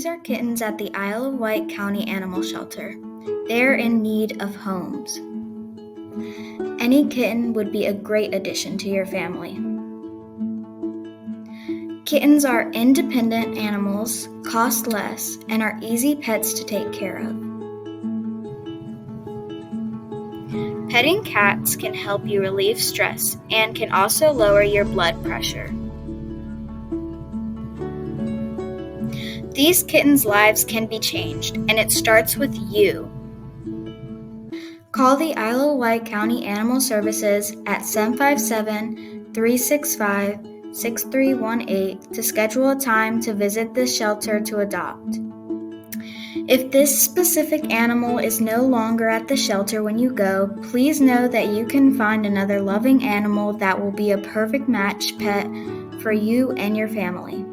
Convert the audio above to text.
These are kittens at the Isle of Wight County Animal Shelter. They're in need of homes. Any kitten would be a great addition to your family. Kittens are independent animals, cost less, and are easy pets to take care of. Petting cats can help you relieve stress and can also lower your blood pressure. These kittens' lives can be changed, and it starts with you. Call the Isle of Wight County Animal Services at 757-365-6318 to schedule a time to visit the shelter to adopt. If this specific animal is no longer at the shelter when you go, please know that you can find another loving animal that will be a perfect match pet for you and your family.